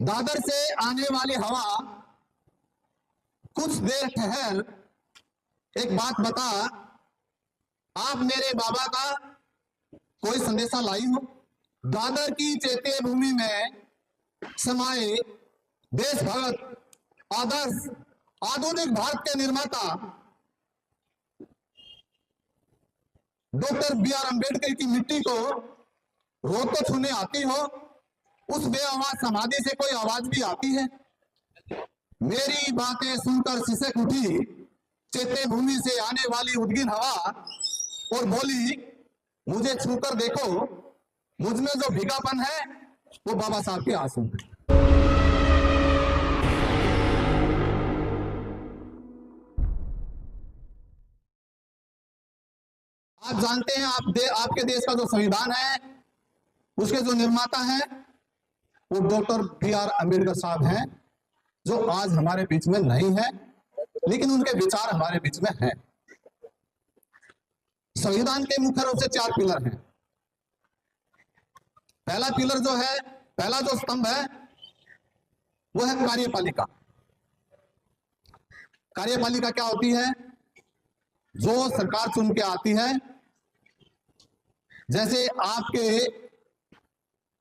दादर से आने वाली हवा, कुछ देर ठहर, एक बात बता, आप मेरे बाबा का कोई संदेशा लाई हो? दादर की चैत्य भूमि में समाये देशभक्त, आदर्श, आधुनिक भारत के निर्माता डॉक्टर बी.आर. अम्बेडकर की मिट्टी को रोज तो छूने आती हो, उस बेआवाज समाधि से कोई आवाज भी आती है? मेरी बातें सुनकर सिसक उठी चैत्य भूमि से आने वाली उद्गिन हवा और बोली, मुझे छूकर देखो, मुझ में जो भीगापन है वो बाबा साहब के आंसू है। आप जानते हैं, आपके देश का जो संविधान है, उसके जो निर्माता हैं वो डॉक्टर बी.आर. अम्बेडकर साहब हैं, जो आज हमारे बीच में नहीं है, लेकिन उनके विचार हमारे बीच में हैं। संविधान के मुख्य रूप से 4 पिलर हैं। पहला पिलर जो है, पहला जो स्तंभ है वो है कार्यपालिका। कार्यपालिका क्या होती है? जो सरकार चुन के आती है, जैसे आपके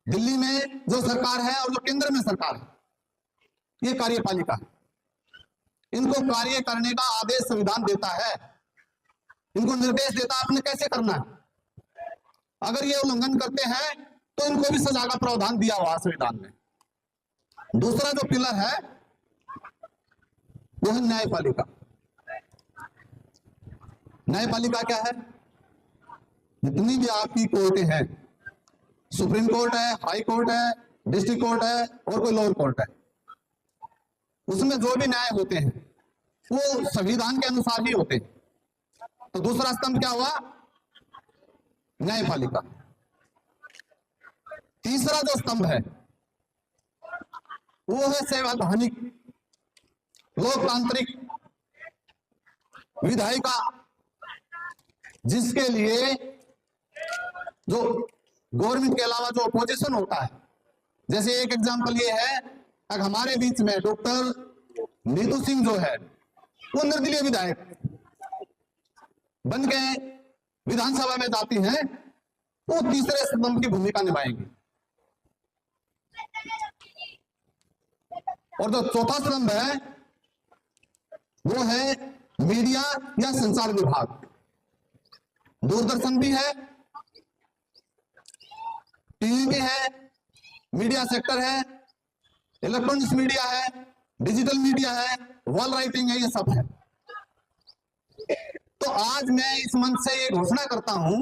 दिल्ली में जो सरकार है और जो केंद्र में सरकार है, ये कार्यपालिका है। इनको कार्य करने का आदेश संविधान देता है, इनको निर्देश देता है आपने कैसे करना है। अगर ये उल्लंघन करते हैं तो इनको भी सजा का प्रावधान दिया हुआ संविधान में। दूसरा जो पिलर है वो है न्यायपालिका। न्यायपालिका क्या है? जितनी भी आपकी कोर्टें हैं, सुप्रीम कोर्ट है, हाई कोर्ट है, डिस्ट्रिक्ट कोर्ट है और कोई लोअर कोर्ट है, उसमें जो भी न्याय होते हैं वो संविधान के अनुसार ही होते हैं। तो दूसरा स्तंभ क्या हुआ? न्यायपालिका। तीसरा जो स्तंभ है वो है संवैधानिक, लोकतांत्रिक विधायिका, जिसके लिए जो गवर्नमेंट के अलावा जो अपोजिशन होता है, जैसे एक एग्जांपल ये है, अगर हमारे बीच में डॉक्टर नीतू सिंह जो है वो निर्दलीय विधायक बन के विधानसभा में जाती हैं, वो तीसरे स्तंभ की भूमिका निभाएंगी। और जो चौथा स्तंभ है वो है मीडिया या संचार विभाग। दूरदर्शन भी है, टीवी भी है, मीडिया सेक्टर है, इलेक्ट्रॉनिक्स मीडिया है, डिजिटल मीडिया है, वॉल राइटिंग है, ये सब है। तो आज मैं इस मंच से ये घोषणा करता हूं,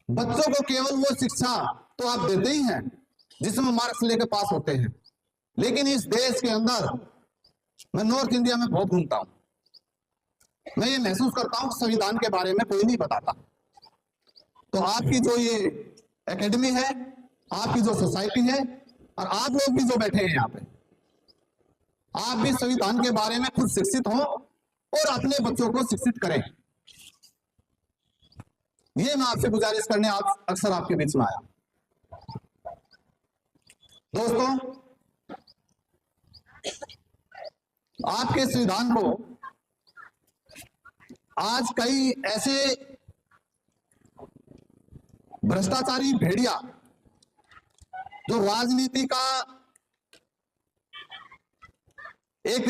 बच्चों को केवल वो शिक्षा तो आप देते ही हैं जिसमें मार्क्स लेके पास होते हैं, लेकिन इस देश के अंदर, मैं नॉर्थ इंडिया में बहुत घूमता हूं, मैं ये महसूस करता हूं संविधान के बारे में कोई नहीं बताता। तो आपकी जो ये एकेडमी है, आपकी जो सोसाइटी है, और आप लोग भी जो बैठे हैं यहाँ पे, आप भी संविधान के बारे में खुद शिक्षित हो और अपने बच्चों को शिक्षित करें। ये मैं आपसे गुजारिश करने अक्सर आपके बीच में आया। दोस्तों, आपके संविधान को आज कई ऐसे भ्रष्टाचारी भेड़िया जो राजनीति का एक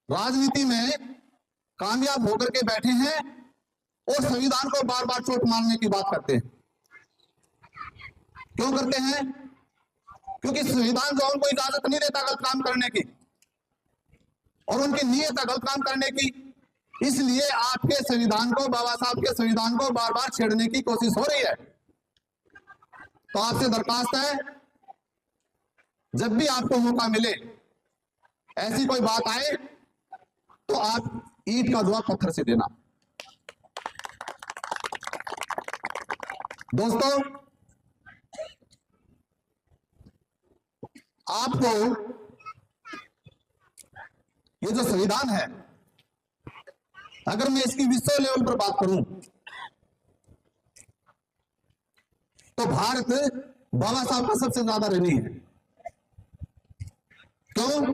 राजनीति में कामयाब होकर के बैठे हैं और संविधान को बार बार चोट मारने की बात करते हैं। क्यों करते हैं? क्योंकि संविधान जो उनको इजाजत नहीं देता गलत काम करने की, और उनकी नीयत है गलत काम करने की, इसलिए आपके संविधान को, बाबा साहब के संविधान को बार बार छेड़ने की कोशिश हो रही है। तो आपसे दरखास्त है, जब भी आपको मौका मिले, ऐसी कोई बात आए, तो आप ईंट का जवाब पत्थर से देना। दोस्तों, आपको ये जो संविधान है, अगर मैं इसकी विश्व लेवल पर बात करूं तो भारत बाबा साहब का सबसे ज्यादा ऋणी है। क्यों?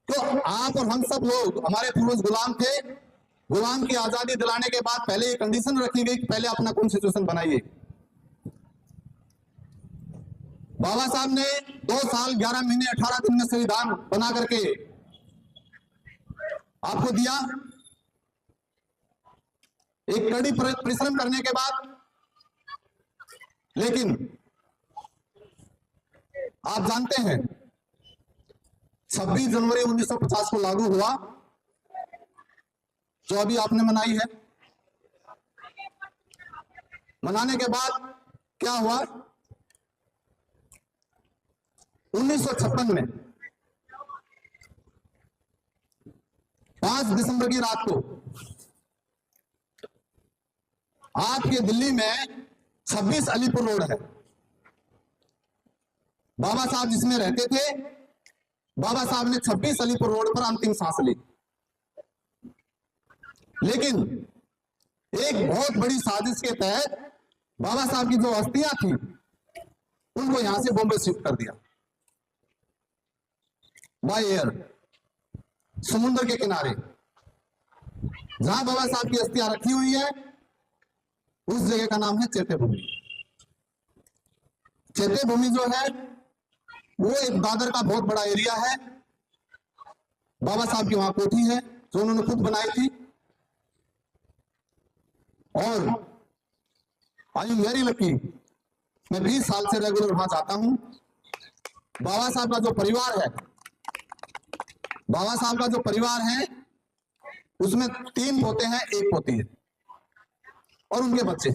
क्यों आप और हम सब लोग, हमारे पूर्वज गुलाम थे। गुलाम की आजादी दिलाने के बाद पहले ये कंडीशन रखी गई कि पहले अपना कॉन्स्टिट्यूशन बनाइए। बाबा साहब ने 2 साल 11 महीने 18 दिन में संविधान बना करके आपको दिया। एक कड़ी परिश्रम करने के बाद, लेकिन आप जानते हैं 26 जनवरी 1950 को लागू हुआ, जो अभी आपने मनाई है। मनाने के बाद क्या हुआ? 1956 में 5 दिसंबर की रात को आपके दिल्ली में 26 अलीपुर रोड है, बाबा साहब जिसमें रहते थे, बाबा साहब ने 26 अलीपुर रोड पर अंतिम सांस ली। लेकिन एक बहुत बड़ी साजिश के तहत बाबा साहब की जो अस्थियां थी उनको यहां से बॉम्बे शिफ्ट कर दिया बाय एयर, समुद्र के किनारे। जहां बाबा साहब की अस्थियां रखी हुई है उस जगह का नाम है चैत्य भूमि। चैत्य भूमि जो है वो एक दादर का बहुत बड़ा एरिया है। बाबा साहब की वहां कोठी है जो उन्होंने खुद बनाई थी, और आई एम वेरी लकी, मैं 20 साल से रेगुलर वहां जाता हूं। बाबा साहब का जो परिवार है, बाबा साहब का जो परिवार है उसमें 3 पोते हैं, 1 पोती है और उनके बच्चे।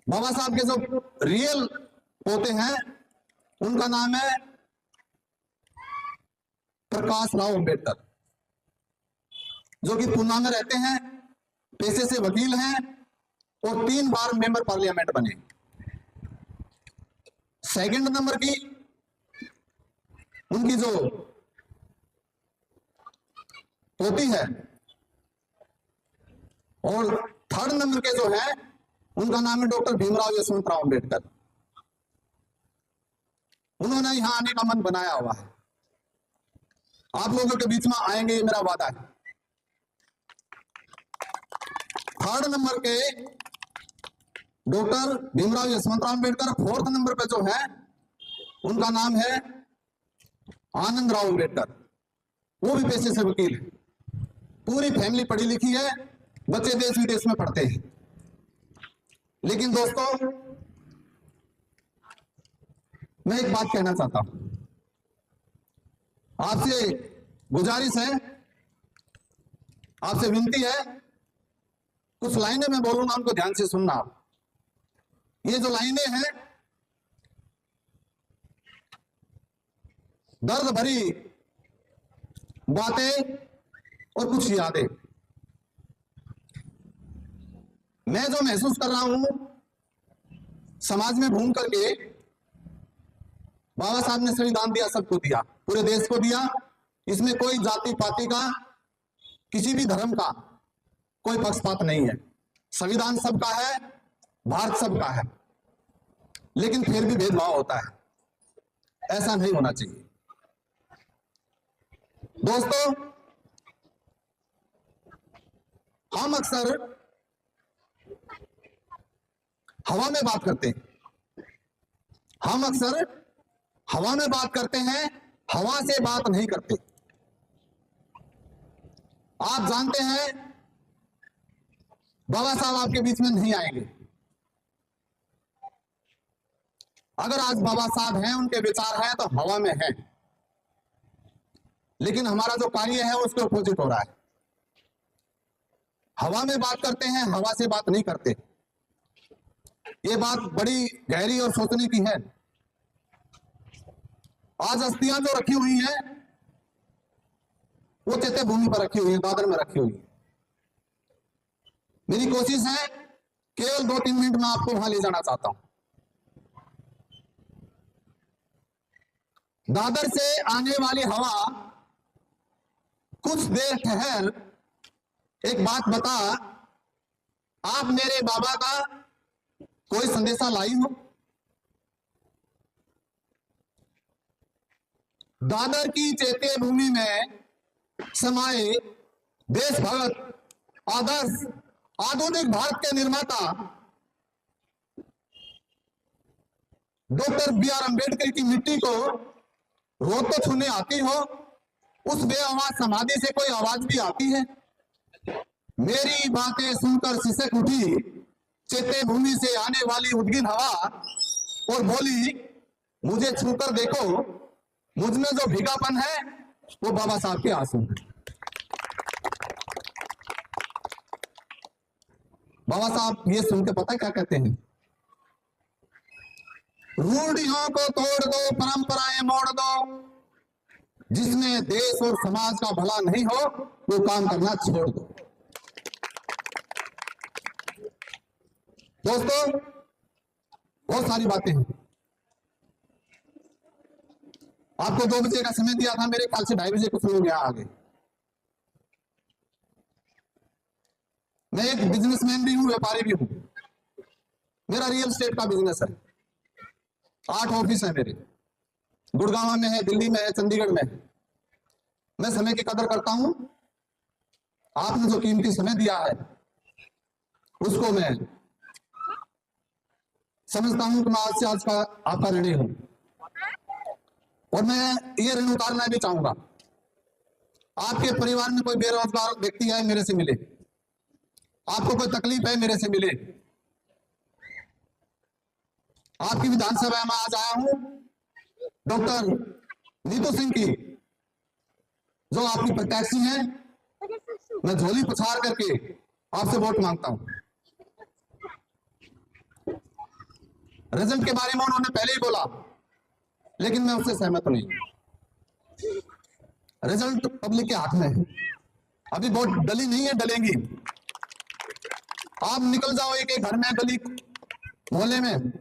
बाबा साहब के जो रियल पोते हैं उनका नाम है प्रकाश राव अंबेडकर, जो कि पूना में रहते हैं, पेशे से वकील हैं और 3 बार मेंबर पार्लियामेंट बने। सेकंड नंबर की उनकी जो पोती है, और 3rd नंबर के जो है उनका नाम है डॉक्टर भीमराव यशवंतराव अंबेडकर। उन्होंने यहां आने का मन बनाया हुआ है। आप लोगों के बीच में आएंगे, ये मेरा वादा है। 3rd नंबर के doctor Bhimrao Yashwantrao Ambedkar. 4th number पे जो है उनका नाम है आनंद राव अंबेडकर, वो भी पेशे से वकील है। पूरी फैमिली पढ़ी लिखी है, बच्चे देश विदेश में पढ़ते हैं। लेकिन दोस्तों, मैं एक बात कहना चाहता हूं, आपसे गुजारिश है, आपसे विनती है, कुछ लाइनें मैं बोलूंगा, उनको ध्यान से सुनना आप। ये जो लाइनें हैं दर्द भरी बातें और कुछ यादें। मैं जो महसूस कर रहा हूं समाज में घूम करके, बाबा साहब ने संविधान दिया, सबको दिया, पूरे देश को दिया। इसमें कोई जाति पाति का, किसी भी धर्म का कोई पक्षपात नहीं है। संविधान सबका है, भारत सबका है, लेकिन फिर भी भेदभाव होता है। ऐसा नहीं होना चाहिए। दोस्तों, हम अक्सर हवा में बात करते हैं, हम अक्सर हवा में बात करते हैं, हवा से बात नहीं करते। आप जानते हैं बाबा साहब आपके बीच में नहीं आएंगे। अगर आज बाबा साहब हैं, उनके विचार हैं, तो हवा में हैं, लेकिन हमारा जो कार्य है उसके अपोजिट हो रहा है। हवा में बात करते हैं, हवा से बात नहीं करते। ये बात बड़ी गहरी और सोचने की है। आज अस्थियां जो रखी हुई हैं वो चैत्य भूमि पर रखी हुई है, दादर में रखी हुई है। मेरी कोशिश है केवल 2-3 मिनट में आपको वहां ले जाना चाहता हूं। दादर से आने वाली हवा कुछ देर ठहर एक बात बता, आप मेरे बाबा का कोई संदेशा लाई हो? दादर की चैत्य भूमि में समाये देशभक्त, आदर्श, आधुनिक भारत के निर्माता डॉक्टर बी आर अम्बेडकर की मिट्टी को रोज तो छूने आती हो, उस बेआवाज समाधि से कोई आवाज भी आती है। मेरी बातें सुनकर सिसक उठी चैत्य भूमि से आने वाली उद्गिन हवा और बोली, मुझे छूकर देखो, मुझ में जो भीगापन है वो बाबा साहब के आंसू है। बाबा साहब ये सुन के पता है क्या कहते हैं? रूढ़ियों को तोड़ दो, परंपराएं मोड़ दो, जिसमें देश और समाज का भला नहीं हो वो काम करना छोड़ दो। दोस्तों, बहुत सारी बातें हैं। आपको 2 बजे का समय दिया था, मेरे ख्याल से 2:30 बजे कुछ लोग यहाँ आ गए। मैं एक बिजनेसमैन भी हूं, व्यापारी भी हूं। मेरा रियल एस्टेट का बिजनेस है। 8 ऑफिस है मेरे, गुड़गांव में है, दिल्ली में है, चंडीगढ़ में है। मैं समय की कदर करता हूं। आपने जो कीमती समय दिया है उसको मैं समझता हूं कि मैं आज से आज का आपका ऋणी हूं, और मैं ये ऋण उतारना भी चाहूंगा। आपके परिवार में कोई बेरोजगार व्यक्ति है, मेरे से मिले। आपको कोई तकलीफ है, मेरे से मिले। आपकी विधानसभा में आज आया हूं डॉक्टर नीतू सिंह की, जो आपकी प्रत्याशी हैं। मैं झोली पछाड़ करके आपसे वोट मांगता हूं। रिजल्ट के बारे में उन्होंने पहले ही बोला, लेकिन मैं उससे सहमत नहीं। रिजल्ट पब्लिक के हाथ में है। अभी वोट डली नहीं है, डलेंगी। आप निकल जाओ एक एक घर में, गली मोहल्ले में।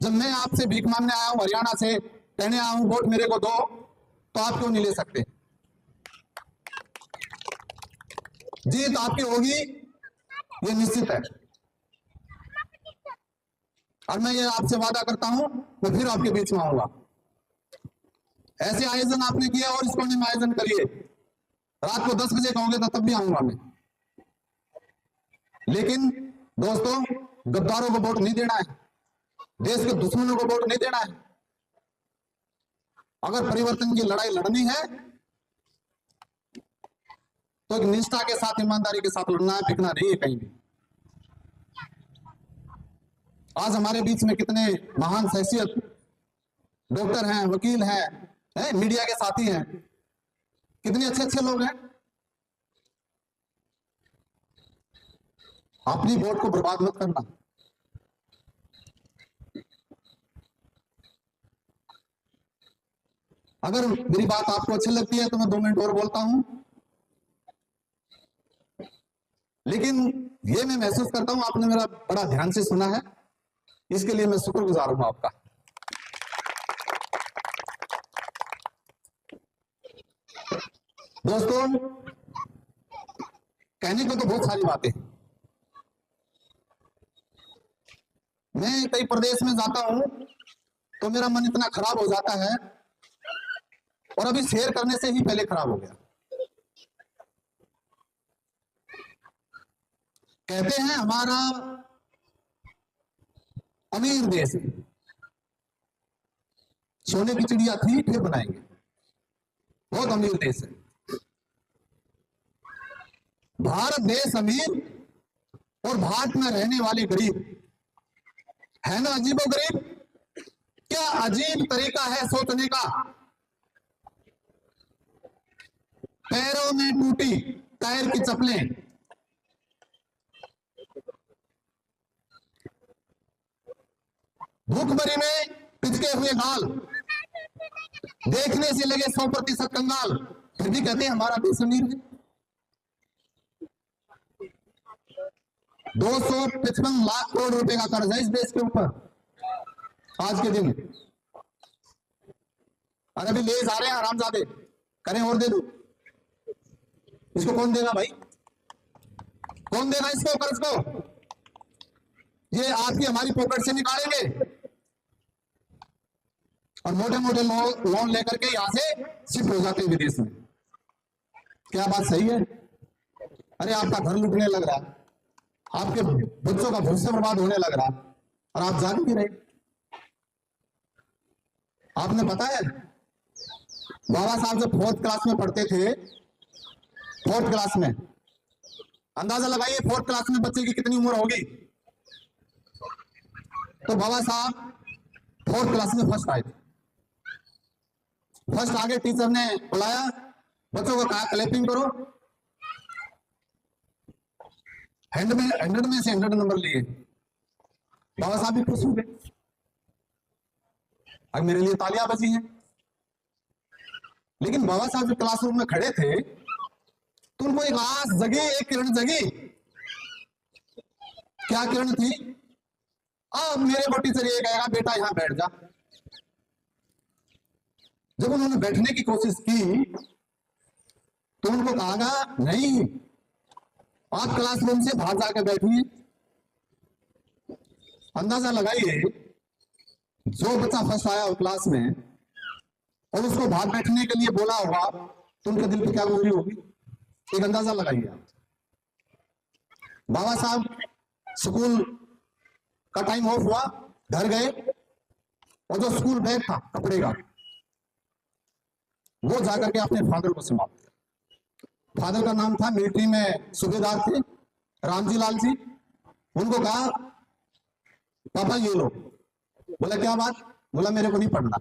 जब मैं आपसे भीख मांगने आया हूं हरियाणा से, कहने आया हूं वोट मेरे को दो, तो आप क्यों नहीं ले सकते? जीत आपकी होगी, ये निश्चित है। और मैं ये आपसे वादा करता हूं, मैं फिर आपके बीच में आऊंगा। ऐसे आयोजन आपने किया और इसको नहीं आयोजन करिए। रात को 10 बजे कहोगे तो तब भी आऊंगा मैं। लेकिन दोस्तों, गद्दारों को वोट नहीं देना है, देश के दुश्मनों को वोट नहीं देना है। अगर परिवर्तन की लड़ाई लड़नी है तो एक निष्ठा के साथ, ईमानदारी के साथ लड़ना है, बिकना नहीं है कहीं भी। आज हमारे बीच में कितने महान शख्सियत, डॉक्टर हैं, वकील हैं, मीडिया के साथी हैं, कितने अच्छे अच्छे लोग हैं। अपनी वोट को बर्बाद मत करना। अगर मेरी बात आपको अच्छी लगती है तो मैं 2 मिनट और बोलता हूं, लेकिन ये मैं महसूस करता हूं आपने मेरा बड़ा ध्यान से सुना है, इसके लिए मैं शुक्रगुजार हूं आपका। दोस्तों, कहने को तो बहुत सारी बातें हैं। मैं कई प्रदेश में जाता हूं तो मेरा मन इतना खराब हो जाता है, और अभी शेयर करने से ही पहले खराब हो गया। कहते हैं हमारा अमीर देश है, सोने की चिड़िया थी फिर बनाएंगे, बहुत अमीर देश है। भारत देश अमीर और भारत में रहने वाले गरीब है ना, अजीबो गरीब। क्या अजीब तरीका है सोचने का। पैरों में टूटी टायर की चप्पलें, भूखमरी में पिचके हुए गाल, देखने से लगे 100% कंगाल, फिर भी कहते हैं हमारा देश अमीर है। 255 लाख करोड़ रुपए का कर्ज है इस देश के ऊपर आज के दिन। और अभी ले जा रहे हैं हरामजादे, करें और दे दो। इसको कौन देगा भाई? कौन देगा इसको कर्ज को? ये आपकी हमारी पॉकेट से निकालेंगे। और मोटे मोटे लोन लेकर के यहां से शिफ्ट हो जाते हैं विदेश में। क्या बात सही है? अरे आपका घर लूटने लग रहा, आपके बच्चों का भविष्य बर्बाद होने लग रहा, और आप जान भी रहे। आपने पता है बाबा साहब जब 4th क्लास में पढ़ते थे, 4th क्लास में, अंदाजा लगाइए 4th क्लास में बच्चे की कितनी उम्र होगी। तो बाबा साहब 4th क्लास में फर्स्ट आए थे। फर्स्ट आगे टीचर ने बुलाया, बच्चों को कहा क्लैपिंग करो। 100 में से 100 नंबर लिए। बाबा साहब भी खुश हो गए, अब मेरे लिए तालियां बजी हैं। लेकिन बाबा साहब जो क्लासरूम में खड़े थे तो उनको एक आस जगी, एक किरण जगी। क्या किरण थी? अब मेरे को टीचर ये कहेगा बेटा यहां बैठ जा। जब उन्होंने बैठने की कोशिश की तो उनको कहा नहीं, आप क्लासरूम से बाहर जाकर बैठिए। अंदाजा लगाइए जो बच्चा फर्स्ट आया हो क्लास में और उसको बाहर बैठने के लिए बोला होगा तो उनके दिल पे क्या गुजरी होगी, एक अंदाजा लगाइए आप। बाबा साहब स्कूल का टाइम ऑफ हुआ, घर गए और जो स्कूल बैग था कपड़े का वो जाकर के अपने फादर को संभाल दिया। फादर का नाम था, मिलिट्री में सूबेदार थे, रामजी लाल जी। उनको कहा पापा ये लो। बोला क्या बात? बोला मेरे को नहीं पढ़ना।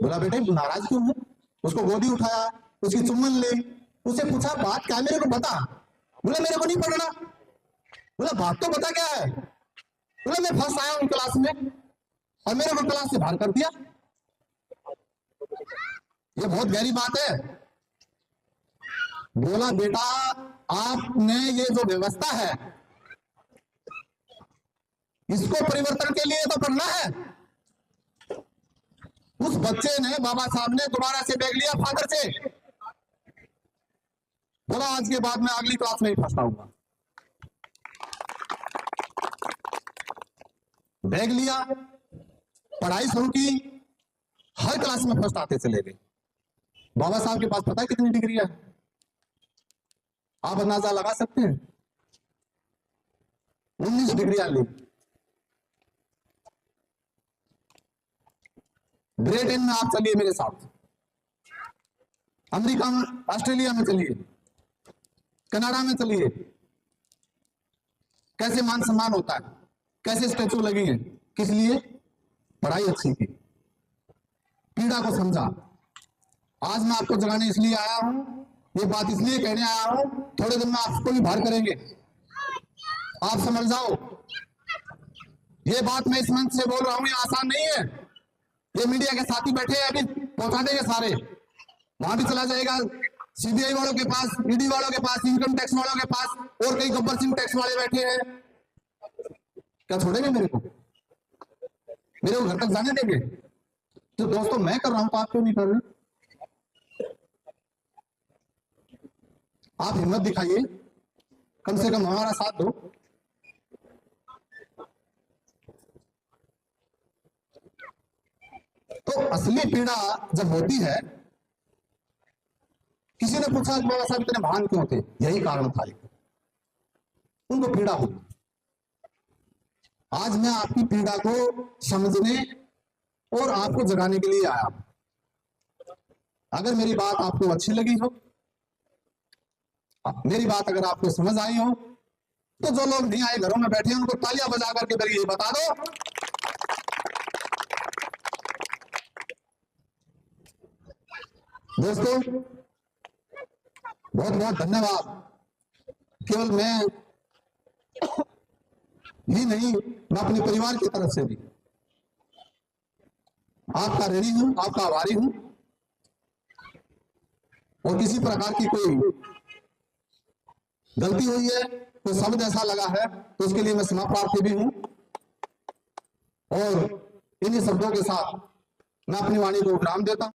बोला बेटे नाराज क्यों है? उसको गोदी उठाया, उसकी चुम्बन ली, उससे पूछा बात क्या, मेरे को बता। बोला मेरे को नहीं पढ़ना। बोला बात तो बता क्या है? बोला मैं फर्स्ट आया हूं क्लास में और मेरे को क्लास से बाहर कर दिया। ये बहुत गहरी बात है। बोला बेटा आपने ये जो व्यवस्था है इसको परिवर्तन के लिए तो पढ़ना है। उस बच्चे ने, बाबा साहब ने दोबारा से बैग लिया फादर से। बोला आज के बाद मैं अगली क्लास में ही फंसता हूंगा। बैग लिया, पढ़ाई शुरू की, हर क्लास में फर्स्ट आते चले गए। बाबा साहब के पास पता है कितनी डिग्री है? आप अंदाजा लगा सकते हैं? 19 डिग्रियां ली। ब्रिटेन में आप चलिए मेरे साथ, अमेरिका में, ऑस्ट्रेलिया में चलिए, कनाडा में चलिए, कैसे मान सम्मान होता है, कैसे स्टैचू लगी है। किस लिए? पढ़ाई अच्छी की, पीड़ा को समझा। आज मैं आपको जगाने इसलिए आया हूं, ये बात इसलिए कहने आया हूं, थोड़े दिन में आपको भी बाहर करेंगे, आप समझ जाओ। ये बात मैं इस मंच से बोल रहा हूं, ये आसान नहीं है। ये मीडिया के साथी बैठे हैं, अभी पहुंचा देंगे सारे, वहां भी चला जाएगा, सीबीआई वालों के पास, ईडी वालों के पास, इनकम टैक्स वालों के पास, और कई गब्बर सिंह टैक्स वाले बैठे हैं। क्या छोड़ेंगे मेरे को? मेरे को घर तक जाने देंगे? तो दोस्तों मैं कर रहा हूं तो आप क्यों नहीं कर रहे? आप हिम्मत दिखाइए, कम से कम हमारा साथ दो। तो असली पीड़ा जब होती है, किसी ने पूछा बाबा साहब इतने महान क्यों थे? यही कारण था, उनको पीड़ा हुई। आज मैं आपकी पीड़ा को समझने और आपको जगाने के लिए आया। अगर मेरी बात आपको अच्छी लगी हो, मेरी बात अगर आपको समझ आई हो, तो जो लोग नहीं आए घरों में बैठे हैं उनको तालियां बजा करके मेरे ये बता दो दोस्तों बहुत बहुत धन्यवाद। केवल मैं ही नहीं, मैं अपने परिवार की तरफ से भी आपका ऋणी हूं, आपका आभारी हूं। और किसी प्रकार की कोई गलती हुई है, कोई शब्द ऐसा लगा है, तो उसके लिए मैं क्षमा प्रार्थी भी हूं। और इन्हीं शब्दों के साथ मैं अपनी वाणी को विराम देता हूं।